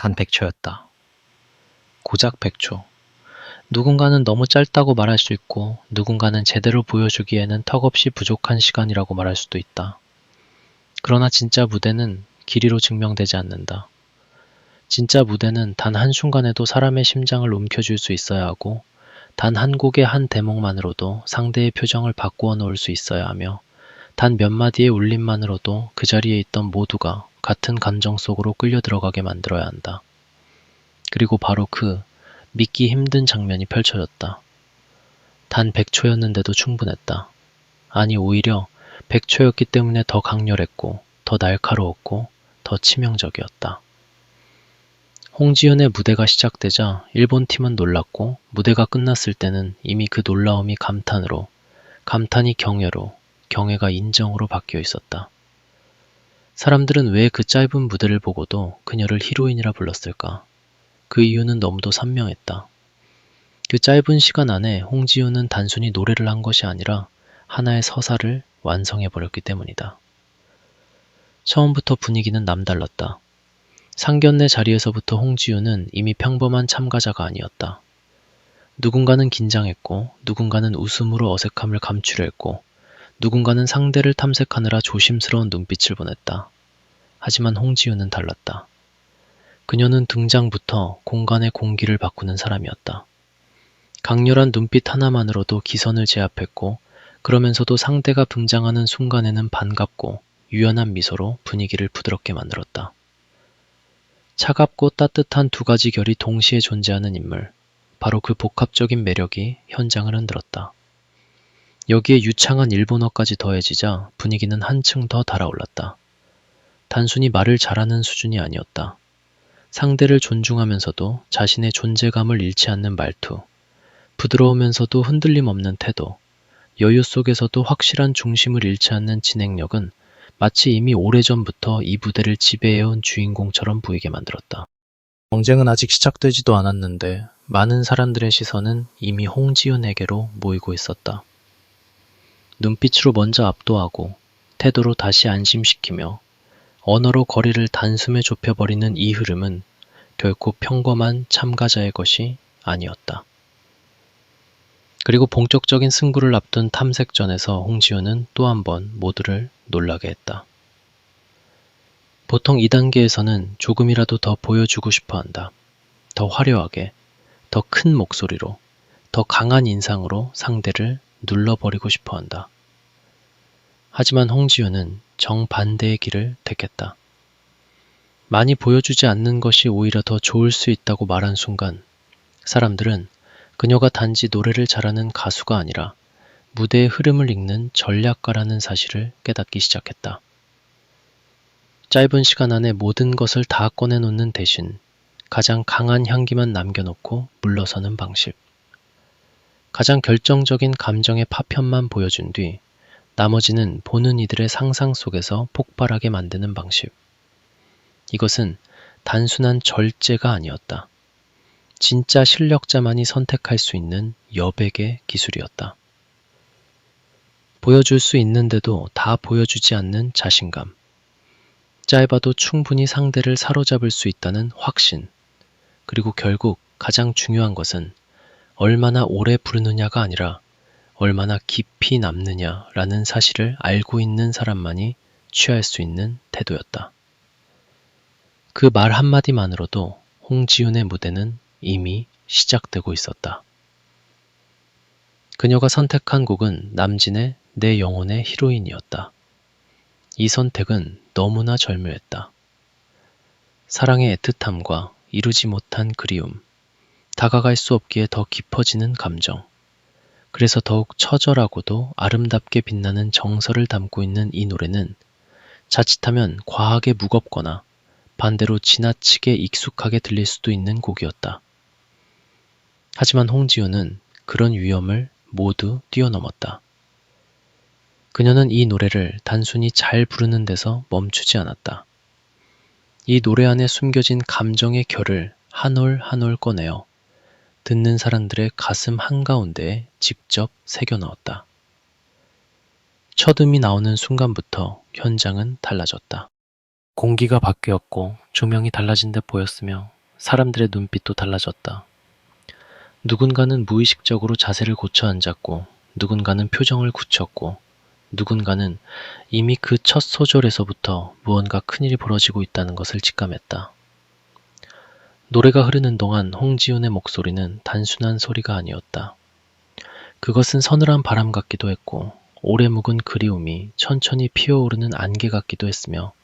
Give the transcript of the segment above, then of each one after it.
단 100초였다. 고작 100초. 누군가는 너무 짧다고 말할 수 있고 누군가는 제대로 보여주기에는 턱없이 부족한 시간이라고 말할 수도 있다. 그러나 진짜 무대는 길이로 증명되지 않는다. 진짜 무대는 단 한순간에도 사람의 심장을 움켜쥘 수 있어야 하고 단 한 곡의 한 대목만으로도 상대의 표정을 바꾸어 놓을 수 있어야 하며 단 몇 마디의 울림만으로도 그 자리에 있던 모두가 같은 감정 속으로 끌려 들어가게 만들어야 한다. 그리고 바로 그 믿기 힘든 장면이 펼쳐졌다. 단 100초였는데도 충분했다. 아니 오히려 100초였기 때문에 더 강렬했고 더 날카로웠고 더 치명적이었다. 홍지윤의 무대가 시작되자 일본 팀은 놀랐고 무대가 끝났을 때는 이미 그 놀라움이 감탄으로, 감탄이 경애로, 경애가 인정으로 바뀌어 있었다. 사람들은 왜 그 짧은 무대를 보고도 그녀를 히로인이라 불렀을까? 그 이유는 너무도 선명했다. 그 짧은 시간 안에 홍지윤은 단순히 노래를 한 것이 아니라 하나의 서사를 완성해버렸기 때문이다. 처음부터 분위기는 남달랐다. 상견례 자리에서부터 홍지윤은 이미 평범한 참가자가 아니었다. 누군가는 긴장했고 누군가는 웃음으로 어색함을 감추려 했고 누군가는 상대를 탐색하느라 조심스러운 눈빛을 보냈다. 하지만 홍지윤은 달랐다. 그녀는 등장부터 공간의 공기를 바꾸는 사람이었다. 강렬한 눈빛 하나만으로도 기선을 제압했고 그러면서도 상대가 등장하는 순간에는 반갑고 유연한 미소로 분위기를 부드럽게 만들었다. 차갑고 따뜻한 두 가지 결이 동시에 존재하는 인물, 바로 그 복합적인 매력이 현장을 흔들었다. 여기에 유창한 일본어까지 더해지자 분위기는 한층 더 달아올랐다. 단순히 말을 잘하는 수준이 아니었다. 상대를 존중하면서도 자신의 존재감을 잃지 않는 말투, 부드러우면서도 흔들림 없는 태도, 여유 속에서도 확실한 중심을 잃지 않는 진행력은 마치 이미 오래전부터 이 무대를 지배해온 주인공처럼 보이게 만들었다. 경쟁은 아직 시작되지도 않았는데 많은 사람들의 시선은 이미 홍지윤에게로 모이고 있었다. 눈빛으로 먼저 압도하고 태도로 다시 안심시키며 언어로 거리를 단숨에 좁혀버리는 이 흐름은 결코 평범한 참가자의 것이 아니었다. 그리고 본격적인 승부를 앞둔 탐색전에서 홍지윤은 또 한 번 모두를 놀라게 했다. 보통 2단계에서는 조금이라도 더 보여주고 싶어 한다. 더 화려하게, 더 큰 목소리로, 더 강한 인상으로 상대를 눌러버리고 싶어 한다. 하지만 홍지윤은 정반대의 길을 택했다. 많이 보여주지 않는 것이 오히려 더 좋을 수 있다고 말한 순간 사람들은 그녀가 단지 노래를 잘하는 가수가 아니라 무대의 흐름을 읽는 전략가라는 사실을 깨닫기 시작했다. 짧은 시간 안에 모든 것을 다 꺼내놓는 대신 가장 강한 향기만 남겨놓고 물러서는 방식. 가장 결정적인 감정의 파편만 보여준 뒤 나머지는 보는 이들의 상상 속에서 폭발하게 만드는 방식. 이것은 단순한 절제가 아니었다. 진짜 실력자만이 선택할 수 있는 여백의 기술이었다. 보여줄 수 있는데도 다 보여주지 않는 자신감. 짧아도 충분히 상대를 사로잡을 수 있다는 확신. 그리고 결국 가장 중요한 것은 얼마나 오래 부르느냐가 아니라 얼마나 깊이 남느냐라는 사실을 알고 있는 사람만이 취할 수 있는 태도였다. 그 말 한마디만으로도 홍지윤의 무대는 이미 시작되고 있었다. 그녀가 선택한 곡은 남진의 내 영혼의 히로인이었다. 이 선택은 너무나 절묘했다. 사랑의 애틋함과 이루지 못한 그리움, 다가갈 수 없기에 더 깊어지는 감정, 그래서 더욱 처절하고도 아름답게 빛나는 정서를 담고 있는 이 노래는 자칫하면 과하게 무겁거나 반대로 지나치게 익숙하게 들릴 수도 있는 곡이었다. 하지만 홍지윤은 그런 위험을 모두 뛰어넘었다. 그녀는 이 노래를 단순히 잘 부르는 데서 멈추지 않았다. 이 노래 안에 숨겨진 감정의 결을 한 올 한 올 꺼내어 듣는 사람들의 가슴 한가운데에 직접 새겨 넣었다. 첫 음이 나오는 순간부터 현장은 달라졌다. 공기가 바뀌었고 조명이 달라진 듯 보였으며 사람들의 눈빛도 달라졌다. 누군가는 무의식적으로 자세를 고쳐 앉았고, 누군가는 표정을 굳혔고, 누군가는 이미 그 첫 소절에서부터 무언가 큰일이 벌어지고 있다는 것을 직감했다. 노래가 흐르는 동안 홍지윤의 목소리는 단순한 소리가 아니었다. 그것은 서늘한 바람 같기도 했고, 오래 묵은 그리움이 천천히 피어오르는 안개 같기도 했으며,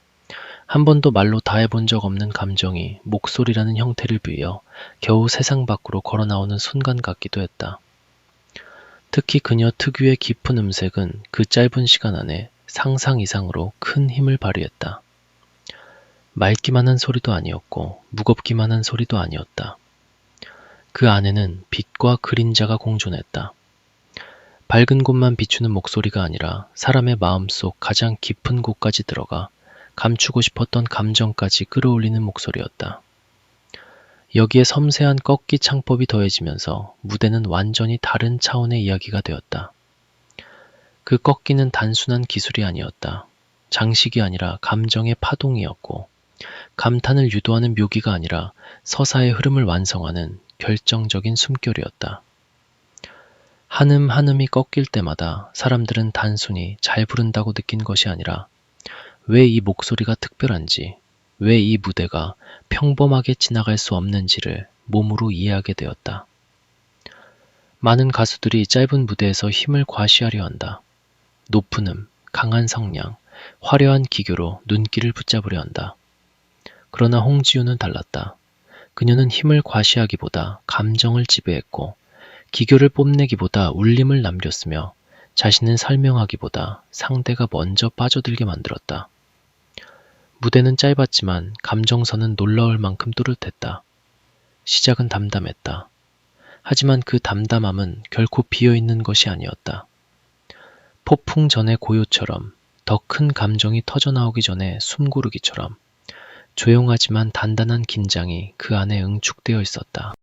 한 번도 말로 다 해본 적 없는 감정이 목소리라는 형태를 뉘어 겨우 세상 밖으로 걸어 나오는 순간 같기도 했다. 특히 그녀 특유의 깊은 음색은 그 짧은 시간 안에 상상 이상으로 큰 힘을 발휘했다. 맑기만 한 소리도 아니었고 무겁기만 한 소리도 아니었다. 그 안에는 빛과 그림자가 공존했다. 밝은 곳만 비추는 목소리가 아니라 사람의 마음속 가장 깊은 곳까지 들어가 감추고 싶었던 감정까지 끌어올리는 목소리였다. 여기에 섬세한 꺾기 창법이 더해지면서 무대는 완전히 다른 차원의 이야기가 되었다. 그 꺾기는 단순한 기술이 아니었다. 장식이 아니라 감정의 파동이었고, 감탄을 유도하는 묘기가 아니라 서사의 흐름을 완성하는 결정적인 숨결이었다. 한음 한음이 꺾일 때마다 사람들은 단순히 잘 부른다고 느낀 것이 아니라 왜 이 목소리가 특별한지, 왜 이 무대가 평범하게 지나갈 수 없는지를 몸으로 이해하게 되었다. 많은 가수들이 짧은 무대에서 힘을 과시하려 한다. 높은 음, 강한 성량, 화려한 기교로 눈길을 붙잡으려 한다. 그러나 홍지윤은 달랐다. 그녀는 힘을 과시하기보다 감정을 지배했고, 기교를 뽐내기보다 울림을 남겼으며, 자신을 설명하기보다 상대가 먼저 빠져들게 만들었다. 무대는 짧았지만 감정선은 놀라울 만큼 또렷했다. 시작은 담담했다. 하지만 그 담담함은 결코 비어있는 것이 아니었다. 폭풍 전의 고요처럼, 더 큰 감정이 터져나오기 전에 숨고르기처럼 조용하지만 단단한 긴장이 그 안에 응축되어 있었다.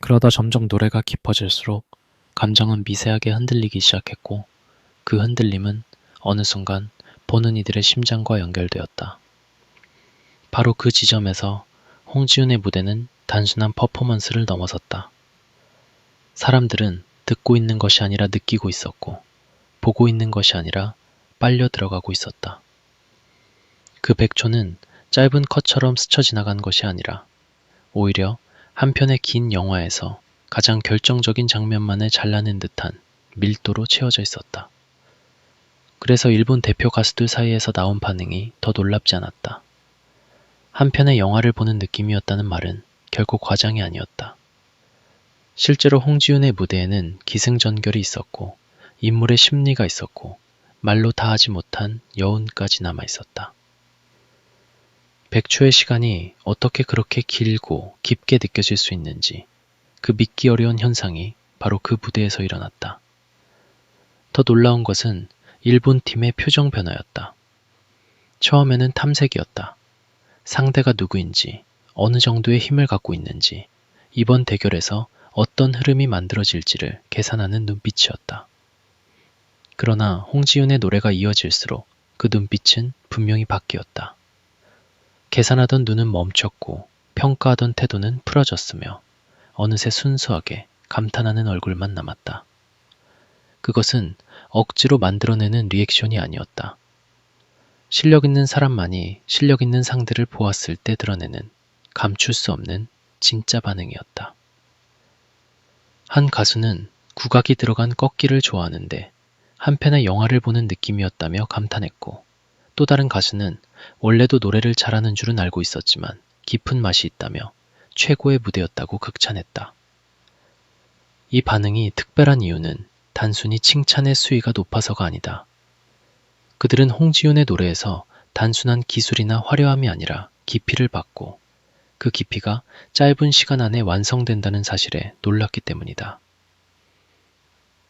그러다 점점 노래가 깊어질수록 감정은 미세하게 흔들리기 시작했고, 그 흔들림은 어느 순간 보는 이들의 심장과 연결되었다. 바로 그 지점에서 홍지윤의 무대는 단순한 퍼포먼스를 넘어섰다. 사람들은 듣고 있는 것이 아니라 느끼고 있었고, 보고 있는 것이 아니라 빨려 들어가고 있었다. 그 100초는 짧은 컷처럼 스쳐 지나간 것이 아니라 오히려 한 편의 긴 영화에서 가장 결정적인 장면만을 잘라낸 듯한 밀도로 채워져 있었다. 그래서 일본 대표 가수들 사이에서 나온 반응이 더 놀랍지 않았다. 한 편의 영화를 보는 느낌이었다는 말은 결코 과장이 아니었다. 실제로 홍지윤의 무대에는 기승전결이 있었고, 인물의 심리가 있었고, 말로 다 하지 못한 여운까지 남아 있었다. 100초의 시간이 어떻게 그렇게 길고 깊게 느껴질 수 있는지, 그 믿기 어려운 현상이 바로 그 무대에서 일어났다. 더 놀라운 것은 일본 팀의 표정 변화였다. 처음에는 탐색이었다. 상대가 누구인지, 어느 정도의 힘을 갖고 있는지, 이번 대결에서 어떤 흐름이 만들어질지를 계산하는 눈빛이었다. 그러나 홍지윤의 노래가 이어질수록 그 눈빛은 분명히 바뀌었다. 계산하던 눈은 멈췄고 평가하던 태도는 풀어졌으며 어느새 순수하게 감탄하는 얼굴만 남았다. 그것은 억지로 만들어내는 리액션이 아니었다. 실력 있는 사람만이 실력 있는 상대를 보았을 때 드러내는 감출 수 없는 진짜 반응이었다. 한 가수는 국악이 들어간 꺾기를 좋아하는데 한 편의 영화를 보는 느낌이었다며 감탄했고, 또 다른 가수는 원래도 노래를 잘하는 줄은 알고 있었지만 깊은 맛이 있다며 최고의 무대였다고 극찬했다. 이 반응이 특별한 이유는 단순히 칭찬의 수위가 높아서가 아니다. 그들은 홍지윤의 노래에서 단순한 기술이나 화려함이 아니라 깊이를 받고, 그 깊이가 짧은 시간 안에 완성된다는 사실에 놀랐기 때문이다.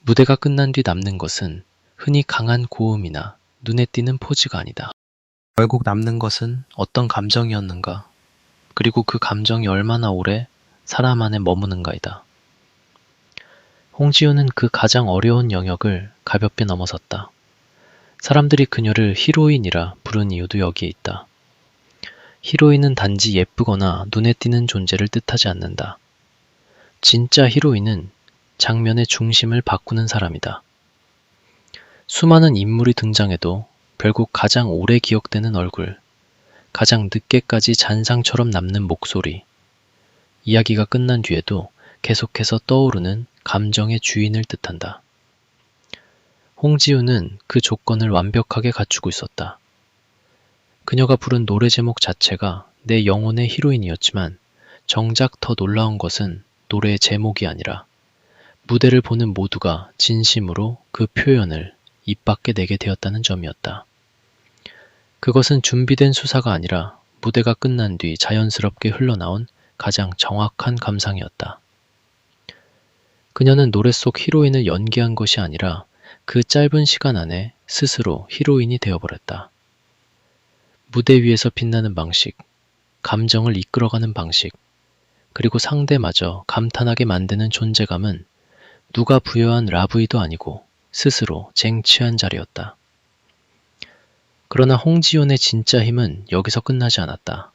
무대가 끝난 뒤 남는 것은 흔히 강한 고음이나 눈에 띄는 포즈가 아니다. 결국 남는 것은 어떤 감정이었는가, 그리고 그 감정이 얼마나 오래 사람 안에 머무는가이다. 홍지윤은 그 가장 어려운 영역을 가볍게 넘어섰다. 사람들이 그녀를 히로인이라 부른 이유도 여기에 있다. 히로인은 단지 예쁘거나 눈에 띄는 존재를 뜻하지 않는다. 진짜 히로인은 장면의 중심을 바꾸는 사람이다. 수많은 인물이 등장해도 결국 가장 오래 기억되는 얼굴, 가장 늦게까지 잔상처럼 남는 목소리, 이야기가 끝난 뒤에도 계속해서 떠오르는 감정의 주인을 뜻한다. 홍지우는 그 조건을 완벽하게 갖추고 있었다. 그녀가 부른 노래 제목 자체가 내 영혼의 히로인이었지만 정작 더 놀라운 것은 노래의 제목이 아니라 무대를 보는 모두가 진심으로 그 표현을 입 밖에 내게 되었다는 점이었다. 그것은 준비된 수사가 아니라 무대가 끝난 뒤 자연스럽게 흘러나온 가장 정확한 감상이었다. 그녀는 노래 속 히로인을 연기한 것이 아니라 그 짧은 시간 안에 스스로 히로인이 되어버렸다. 무대 위에서 빛나는 방식, 감정을 이끌어가는 방식, 그리고 상대마저 감탄하게 만드는 존재감은 누가 부여한 라브이도 아니고 스스로 쟁취한 자리였다. 그러나 홍지윤의 진짜 힘은 여기서 끝나지 않았다.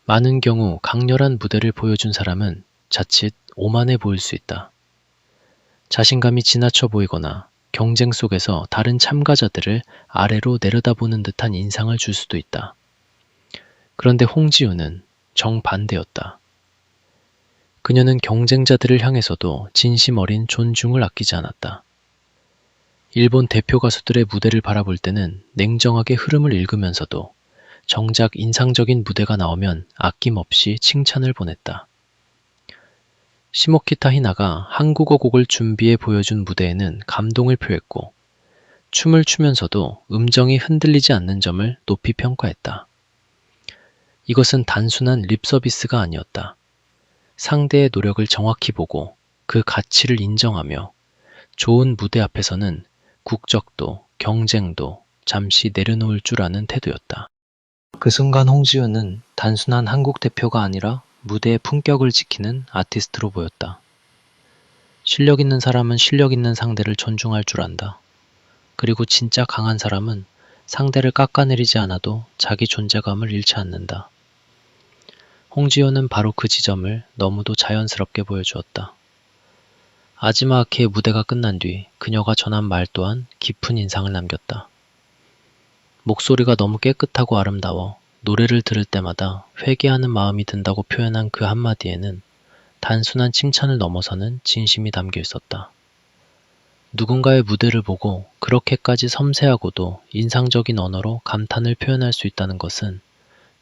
많은 경우 강렬한 무대를 보여준 사람은 자칫 오만해 보일 수 있다. 자신감이 지나쳐 보이거나 경쟁 속에서 다른 참가자들을 아래로 내려다보는 듯한 인상을 줄 수도 있다. 그런데 홍지윤은 정반대였다. 그녀는 경쟁자들을 향해서도 진심 어린 존중을 아끼지 않았다. 일본 대표 가수들의 무대를 바라볼 때는 냉정하게 흐름을 읽으면서도 정작 인상적인 무대가 나오면 아낌없이 칭찬을 보냈다. 시모키타 히나가 한국어 곡을 준비해 보여준 무대에는 감동을 표했고 춤을 추면서도 음정이 흔들리지 않는 점을 높이 평가했다. 이것은 단순한 립 서비스가 아니었다. 상대의 노력을 정확히 보고 그 가치를 인정하며 좋은 무대 앞에서는 국적도 경쟁도 잠시 내려놓을 줄 아는 태도였다. 그 순간 홍지윤은 단순한 한국 대표가 아니라 무대의 품격을 지키는 아티스트로 보였다. 실력 있는 사람은 실력 있는 상대를 존중할 줄 안다. 그리고 진짜 강한 사람은 상대를 깎아내리지 않아도 자기 존재감을 잃지 않는다. 홍지윤은 바로 그 지점을 너무도 자연스럽게 보여주었다. 아즈마아키의 무대가 끝난 뒤 그녀가 전한 말 또한 깊은 인상을 남겼다. 목소리가 너무 깨끗하고 아름다워 노래를 들을 때마다 회개하는 마음이 든다고 표현한 그 한마디에는 단순한 칭찬을 넘어서는 진심이 담겨 있었다. 누군가의 무대를 보고 그렇게까지 섬세하고도 인상적인 언어로 감탄을 표현할 수 있다는 것은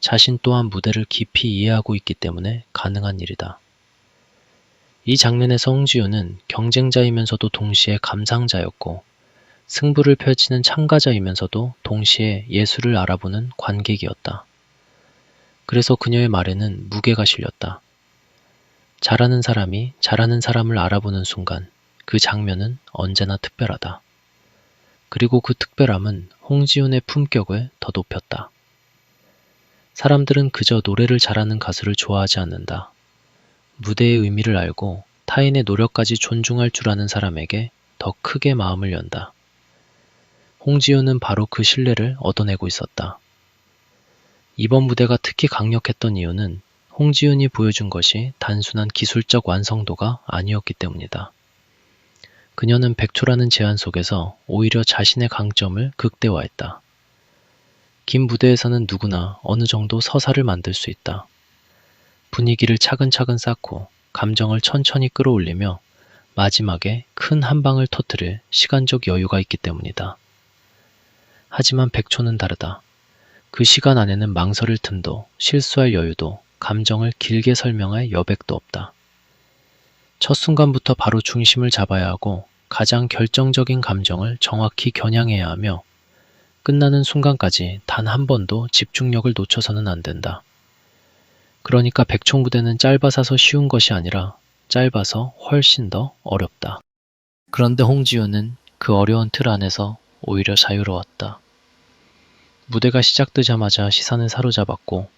자신 또한 무대를 깊이 이해하고 있기 때문에 가능한 일이다. 이 장면에서 홍지윤은 경쟁자이면서도 동시에 감상자였고 승부를 펼치는 참가자이면서도 동시에 예술을 알아보는 관객이었다. 그래서 그녀의 말에는 무게가 실렸다. 잘하는 사람이 잘하는 사람을 알아보는 순간 그 장면은 언제나 특별하다. 그리고 그 특별함은 홍지윤의 품격을 더 높였다. 사람들은 그저 노래를 잘하는 가수를 좋아하지 않는다. 무대의 의미를 알고 타인의 노력까지 존중할 줄 아는 사람에게 더 크게 마음을 연다. 홍지윤은 바로 그 신뢰를 얻어내고 있었다. 이번 무대가 특히 강력했던 이유는 홍지윤이 보여준 것이 단순한 기술적 완성도가 아니었기 때문이다. 그녀는 100초라는 제한 속에서 오히려 자신의 강점을 극대화했다. 긴 무대에서는 누구나 어느 정도 서사를 만들 수 있다. 분위기를 차근차근 쌓고 감정을 천천히 끌어올리며 마지막에 큰 한 방을 터뜨릴 시간적 여유가 있기 때문이다. 하지만 100초는 다르다. 그 시간 안에는 망설일 틈도 실수할 여유도 감정을 길게 설명할 여백도 없다. 첫 순간부터 바로 중심을 잡아야 하고 가장 결정적인 감정을 정확히 겨냥해야 하며 끝나는 순간까지 단 한 번도 집중력을 놓쳐서는 안 된다. 그러니까 100초 무대는 짧아서 쉬운 것이 아니라 짧아서 훨씬 더 어렵다. 그런데 홍지윤은 그 어려운 틀 안에서 오히려 자유로웠다. 무대가 시작되자마자 시선을 사로잡았고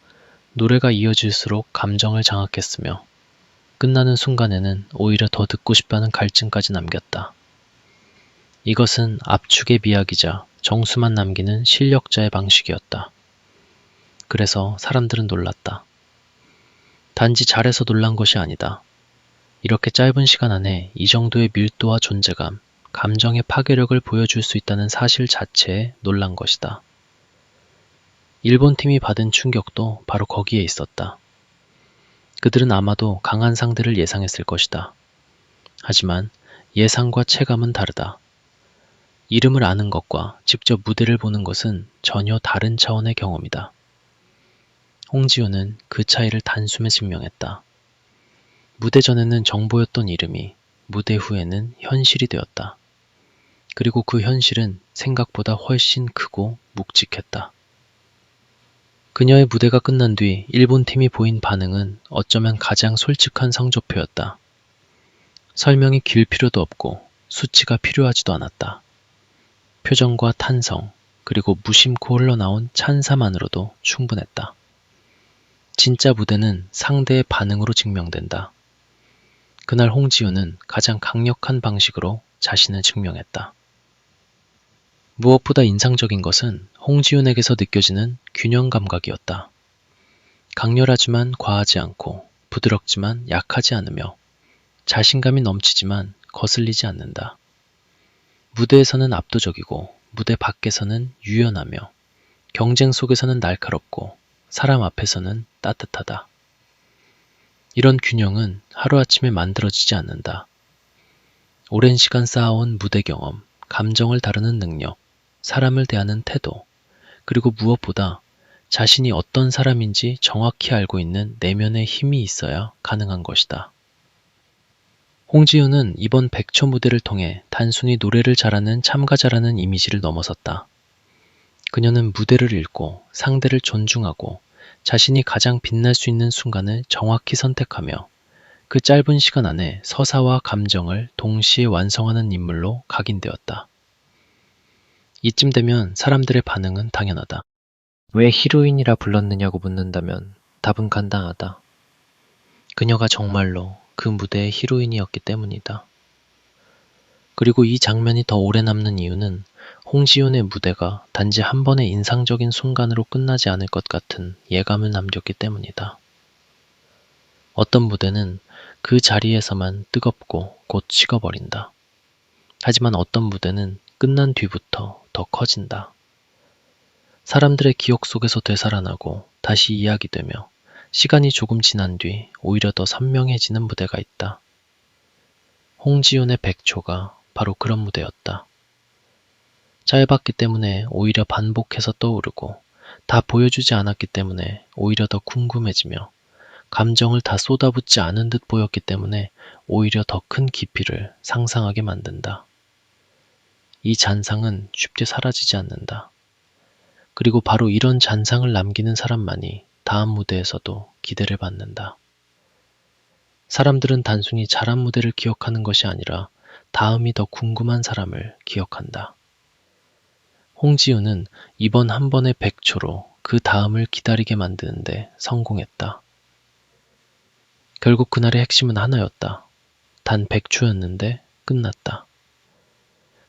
노래가 이어질수록 감정을 장악했으며 끝나는 순간에는 오히려 더 듣고 싶다는 갈증까지 남겼다. 이것은 압축의 미학이자 정수만 남기는 실력자의 방식이었다. 그래서 사람들은 놀랐다. 단지 잘해서 놀란 것이 아니다. 이렇게 짧은 시간 안에 이 정도의 밀도와 존재감, 감정의 파괴력을 보여줄 수 있다는 사실 자체에 놀란 것이다. 일본 팀이 받은 충격도 바로 거기에 있었다. 그들은 아마도 강한 상대를 예상했을 것이다. 하지만 예상과 체감은 다르다. 이름을 아는 것과 직접 무대를 보는 것은 전혀 다른 차원의 경험이다. 홍지효는 그 차이를 단숨에 증명했다. 무대 전에는 정보였던 이름이 무대 후에는 현실이 되었다. 그리고 그 현실은 생각보다 훨씬 크고 묵직했다. 그녀의 무대가 끝난 뒤 일본 팀이 보인 반응은 어쩌면 가장 솔직한 성적표였다. 설명이 길 필요도 없고 수치가 필요하지도 않았다. 표정과 탄성, 그리고 무심코 흘러나온 찬사만으로도 충분했다. 진짜 무대는 상대의 반응으로 증명된다. 그날 홍지효는 가장 강력한 방식으로 자신을 증명했다. 무엇보다 인상적인 것은 홍지윤에게서 느껴지는 균형 감각이었다. 강렬하지만 과하지 않고 부드럽지만 약하지 않으며 자신감이 넘치지만 거슬리지 않는다. 무대에서는 압도적이고 무대 밖에서는 유연하며 경쟁 속에서는 날카롭고 사람 앞에서는 따뜻하다. 이런 균형은 하루아침에 만들어지지 않는다. 오랜 시간 쌓아온 무대 경험, 감정을 다루는 능력, 사람을 대하는 태도, 그리고 무엇보다 자신이 어떤 사람인지 정확히 알고 있는 내면의 힘이 있어야 가능한 것이다. 홍지효는 이번 백초 무대를 통해 단순히 노래를 잘하는 참가자라는 이미지를 넘어섰다. 그녀는 무대를 읽고 상대를 존중하고 자신이 가장 빛날 수 있는 순간을 정확히 선택하며 그 짧은 시간 안에 서사와 감정을 동시에 완성하는 인물로 각인되었다. 이쯤 되면 사람들의 반응은 당연하다. 왜 히로인이라 불렀느냐고 묻는다면 답은 간단하다. 그녀가 정말로 그 무대의 히로인이었기 때문이다. 그리고 이 장면이 더 오래 남는 이유는 홍지윤의 무대가 단지 한 번의 인상적인 순간으로 끝나지 않을 것 같은 예감을 남겼기 때문이다. 어떤 무대는 그 자리에서만 뜨겁고 곧 식어버린다. 하지만 어떤 무대는 끝난 뒤부터 더 커진다. 사람들의 기억 속에서 되살아나고 다시 이야기되며 시간이 조금 지난 뒤 오히려 더 선명해지는 무대가 있다. 홍지윤의 백초가 바로 그런 무대였다. 짧았기 때문에 오히려 반복해서 떠오르고 다 보여주지 않았기 때문에 오히려 더 궁금해지며 감정을 다 쏟아붓지 않은 듯 보였기 때문에 오히려 더 큰 깊이를 상상하게 만든다. 이 잔상은 쉽게 사라지지 않는다. 그리고 바로 이런 잔상을 남기는 사람만이 다음 무대에서도 기대를 받는다. 사람들은 단순히 잘한 무대를 기억하는 것이 아니라 다음이 더 궁금한 사람을 기억한다. 홍지윤은 이번 한 번의 백초로 그 다음을 기다리게 만드는데 성공했다. 결국 그날의 핵심은 하나였다. 단 100초였는데 끝났다.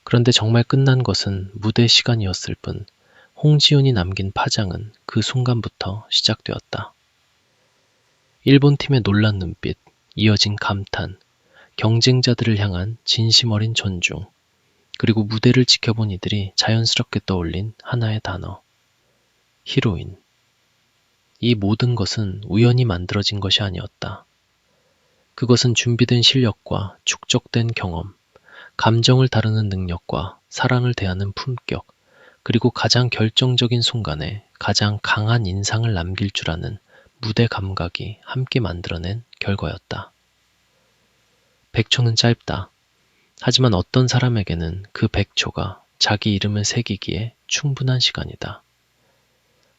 그런데 정말 끝난 것은 무대 시간이었을 뿐 홍지윤이 남긴 파장은 그 순간부터 시작되었다. 일본 팀의 놀란 눈빛, 이어진 감탄, 경쟁자들을 향한 진심 어린 존중, 그리고 무대를 지켜본 이들이 자연스럽게 떠올린 하나의 단어, 히로인. 이 모든 것은 우연히 만들어진 것이 아니었다. 그것은 준비된 실력과 축적된 경험, 감정을 다루는 능력과 사랑을 대하는 품격, 그리고 가장 결정적인 순간에 가장 강한 인상을 남길 줄 아는 무대 감각이 함께 만들어낸 결과였다. 100초는 짧다. 하지만 어떤 사람에게는 그 100초가 자기 이름을 새기기에 충분한 시간이다.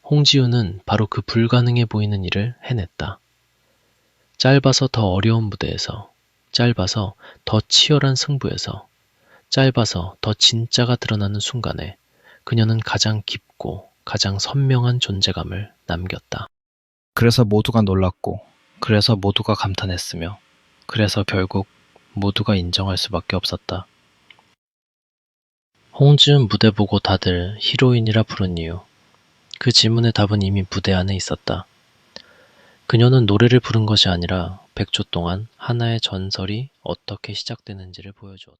홍지윤은 바로 그 불가능해 보이는 일을 해냈다. 짧아서 더 어려운 무대에서, 짧아서 더 치열한 승부에서, 짧아서 더 진짜가 드러나는 순간에 그녀는 가장 깊고 가장 선명한 존재감을 남겼다. 그래서 모두가 놀랐고, 그래서 모두가 감탄했으며, 그래서 결국 모두가 인정할 수밖에 없었다. 홍지윤 무대 보고 다들 히로인이라 부른 이유. 그 질문의 답은 이미 무대 안에 있었다. 그녀는 노래를 부른 것이 아니라 100초 동안 하나의 전설이 어떻게 시작되는지를 보여주었다.